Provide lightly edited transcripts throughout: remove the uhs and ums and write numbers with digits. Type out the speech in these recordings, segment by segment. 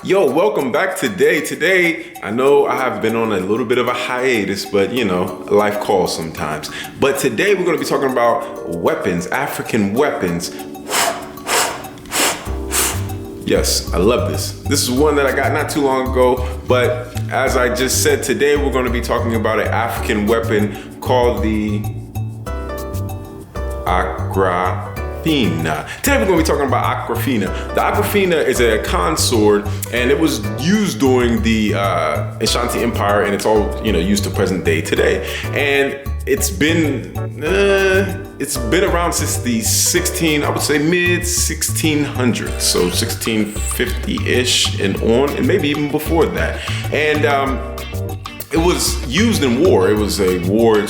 Yo, welcome back today. I know I have been on a little bit of a hiatus, but life calls sometimes. But today we're going to be talking about weapons, African weapons. Yes, I love this. This is one that I got not too long ago, but as I just said, today we're going to be talking about an African weapon called the Akrafena. Today we're going to be talking about Akrafena. The Akrafena is a Akan sword, and it was used during the Ashanti Empire, and it's all used to present day today. And it's been around since the I would say mid 1600s, so 1650-ish and on, and maybe even before that. And it was used in war. It was a war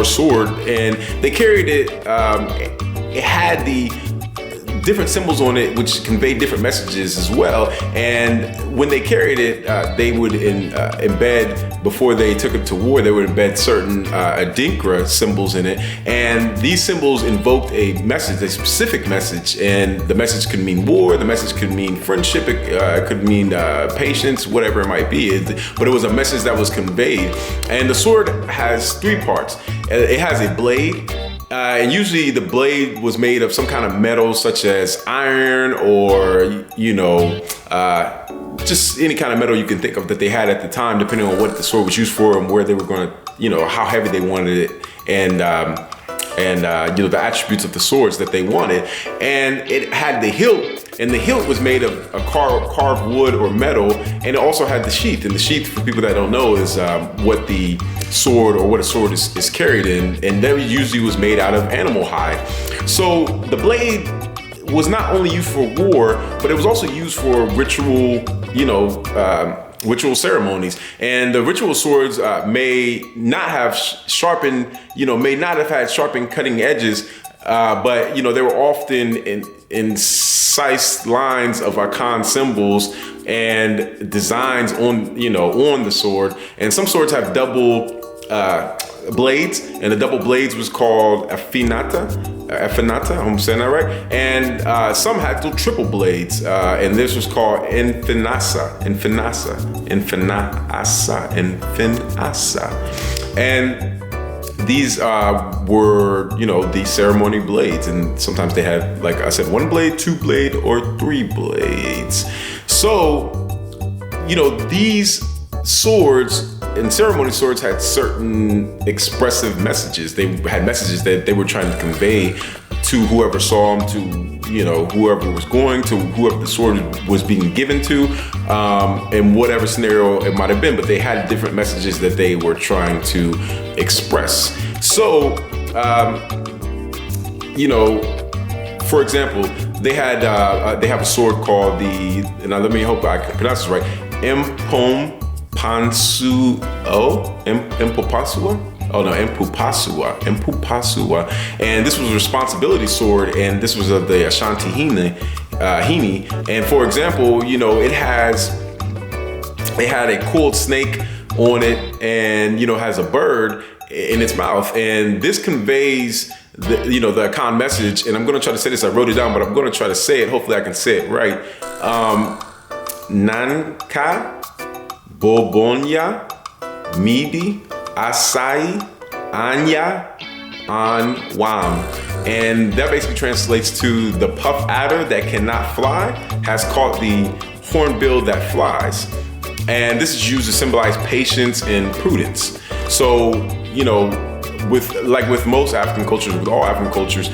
sword, and they carried it. It had the different symbols on it, which conveyed different messages as well. And when they carried it, they would embed, before they took it to war, they would embed certain adinkra symbols in it. And these symbols invoked a message, a specific message. And the message could mean war, the message could mean friendship, it could mean patience, whatever it might be. But it was a message that was conveyed. And the sword has three parts. It has a blade. And usually the blade was made of some kind of metal, such as iron or, just any kind of metal you can think of that they had at the time, depending on what the sword was used for and where they were going to, how heavy they wanted it, and the attributes of the swords that they wanted. And it had the hilt. And the hilt was made of a carved wood or metal, and it also had the sheath. And the sheath, for people that don't know, is what a sword is carried in, and that usually was made out of animal hide. So the blade was not only used for war, but it was also used for ritual ceremonies. And the ritual swords may not have had sharpened cutting edges, but they were often incised lines of Akan symbols and designs on the sword. And some swords have double blades, and the double blades was called Afinata, I'm saying that right. And some had triple blades, and this was called Infinasa. And these were, the ceremony blades, and sometimes they had, like I said, one blade, two blade, or three blades. So, these swords and ceremony swords had certain expressive messages. They had messages that they were trying to convey to whoever saw them, to whoever was going, to whoever the sword was being given to, in whatever scenario it might have been. But they had different messages that they were trying to express. So, for example, they have a sword called now let me hope I can pronounce this right, Empupasua. And this was a responsibility sword, and this was of the Ashanti Hini. And for example, it had a coiled snake on it, and has a bird in its mouth, and this conveys the Akan message. And I'm going to try to say this. I wrote it down, but I'm going to try to say it. Hopefully I can say it right. Nanka Bobonya Midi Asai Anya Anwam. And that basically translates to the puff adder that cannot fly has caught the hornbill that flies. And this is used to symbolize patience and prudence. So, with most African cultures, with all African cultures,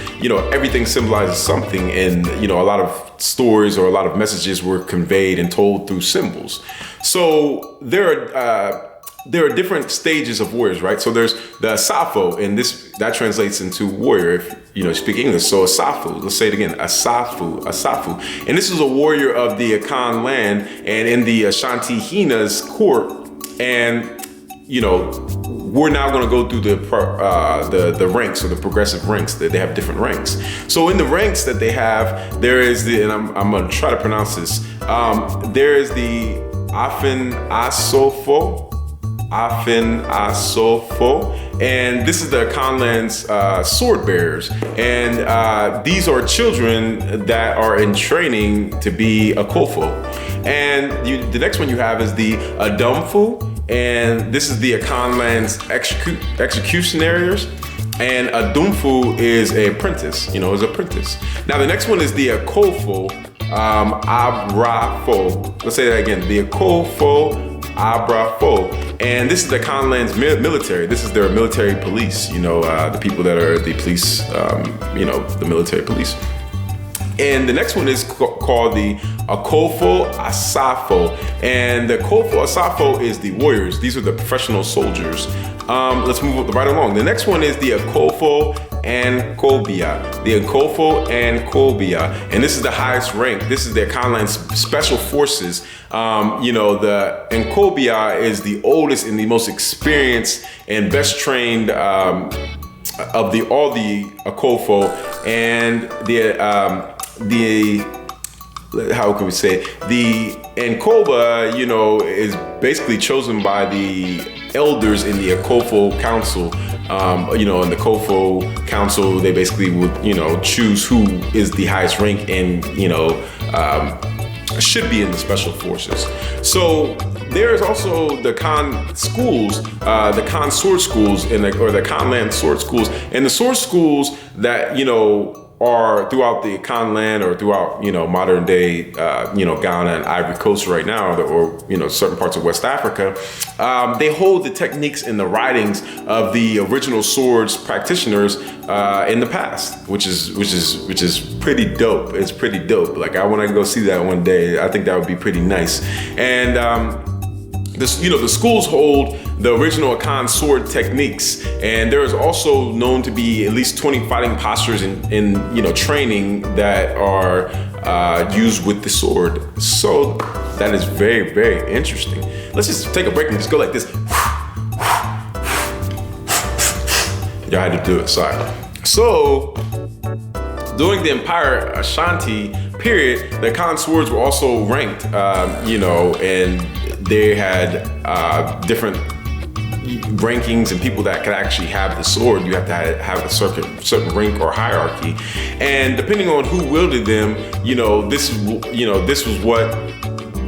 everything symbolizes something, and a lot of stories or a lot of messages were conveyed and told through symbols. So there are different stages of warriors, right? So there's the Asafo, and that translates into warrior if you speak English. So Asafu, let's say it again, Asafu. And this is a warrior of the Akan land and in the Ashanti Hina's court. And we're now going to go through the ranks, or the progressive ranks. That they have different ranks. So in the ranks that they have, there is and I'm going to try to pronounce this. There is the Afen Asofo, Akrafena Sword, and this is the Akanland's sword bearers. And these are children that are in training to be a Kofo. And the next one you have is the Adumfu, and this is the Akanland's executionaries. And a Dumfu is an apprentice, is an apprentice. Now the next one is the Akofo Abrafo. Let's say that again, the Akofo Abrafo. And this is the Akanland's military. This is their military police, the people that are the police, the military police. And the next one is called the Akofo Asafo. And the Akofo Asafo is the warriors. These are the professional soldiers. Let's move right along. The next one is the Akofo and Kobia. The Akofo and Kobia. And this is the highest rank. This is the Akanland's special forces. The Nkobia is the oldest and the most experienced and best trained of all the Akofo, and how can we say it? The Nkoba, is basically chosen by the elders in the Akofo Council. In the Kofo Council, they basically would, choose who is the highest rank and, should be in the special forces. So there is also the Kan schools, the Kan sword schools, or the Akanland sword schools, and the sword schools that are throughout the Akanland or throughout modern day Ghana and Ivory Coast right now, or certain parts of West Africa. They hold the techniques and the writings of the original swords practitioners in the past, which is pretty dope. It's pretty dope. Like, I want to go see that one day. I think that would be pretty nice. And the schools hold the original Akan sword techniques, and there is also known to be at least 20 fighting postures in training that are used with the sword. So that is very, very interesting. Let's just take a break and just go like this. Y'all had to do it, sorry. So during the Empire Ashanti period, the Akan swords were also ranked, and they had different rankings and people that could actually have the sword. You have to have a certain rank or hierarchy, and depending on who wielded them, this was what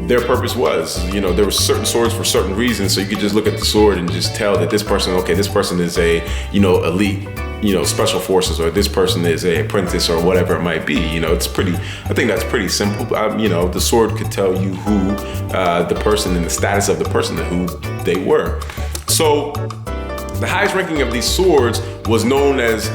their purpose was. There were certain swords for certain reasons, so you could just look at the sword and just tell that this person is a elite special forces, or this person is a apprentice, or whatever it might be. I think that's pretty simple. The sword could tell you who the person and the status of the person and who they were. So the highest ranking of these swords was known as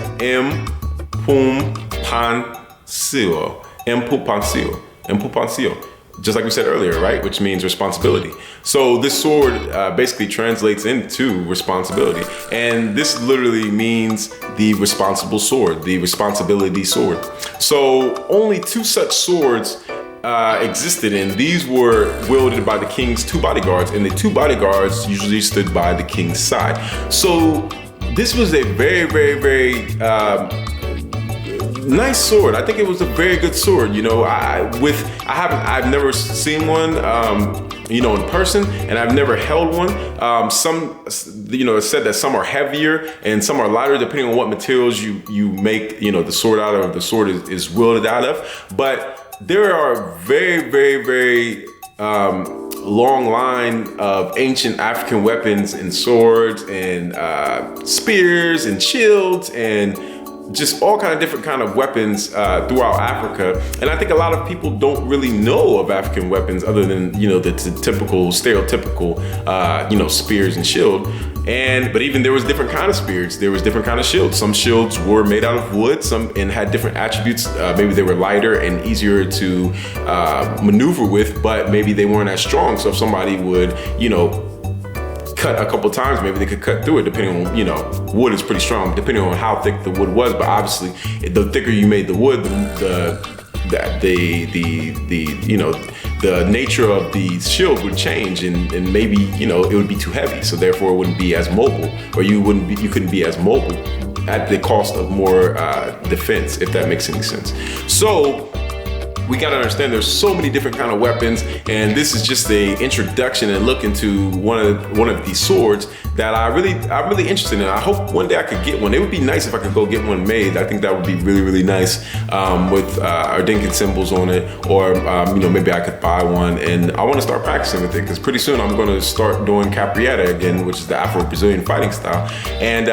Mpupansio. Just like we said earlier, right? Which means responsibility. So this sword basically translates into responsibility. And this literally means the responsible sword, the responsibility sword. So only 2 such swords existed, and these were wielded by the king's 2 bodyguards, and the 2 bodyguards usually stood by the king's side. So this was a very, very, very nice sword. I think it was a very good sword. I've never seen one, in person, and I've never held one. It's said that some are heavier and some are lighter, depending on what materials you make, the sword out of, the sword is wielded out of. But there are very, very, very long line of ancient African weapons and swords and spears and shields and just all kind of different kind of weapons throughout Africa. And I think a lot of people don't really know of African weapons other than, the typical, stereotypical, spears and shield. But even there was different kind of spears, there was different kind of shields. Some shields were made out of wood, and had different attributes. Maybe they were lighter and easier to maneuver with, but maybe they weren't as strong. So if somebody would, cut a couple times, maybe they could cut through it, depending on, wood is pretty strong, depending on how thick the wood was. But obviously, the thicker you made the wood, the nature of the shield would change, and maybe, it would be too heavy. So therefore it wouldn't be as mobile, or you couldn't be as mobile at the cost of more defense, if that makes any sense. So we gotta understand there's so many different kind of weapons, and this is just a introduction and look into one of these swords that I'm really interested in. I hope one day I could get one. It would be nice if I could go get one made. I think that would be really nice with Adinka symbols on it, or maybe I could buy one. And I want to start practicing with it because pretty soon I'm going to start doing capoeira again, which is the Afro-Brazilian fighting style. And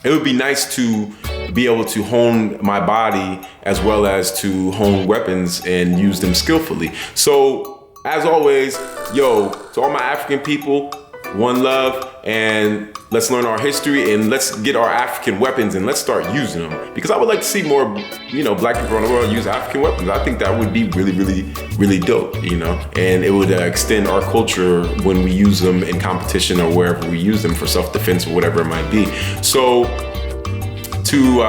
it would be nice to be able to hone my body as well as to hone weapons and use them skillfully. So as always, to all my African people, one love, and let's learn our history and let's get our African weapons and let's start using them. Because I would like to see more, black people around the world use African weapons. I think that would be really dope, and it would extend our culture when we use them in competition or wherever we use them for self-defense or whatever it might be. So to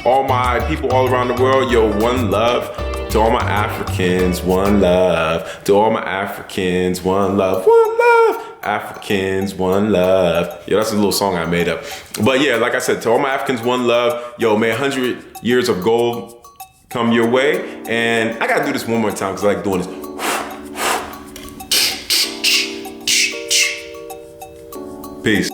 all my people all around the world, one love. To all my Africans, one love. To all my Africans, one love. One love. Africans, one love. That's a little song I made up. But yeah, like I said, to all my Africans, one love. May 100 years of gold come your way. And I gotta do this one more time because I like doing this. Peace.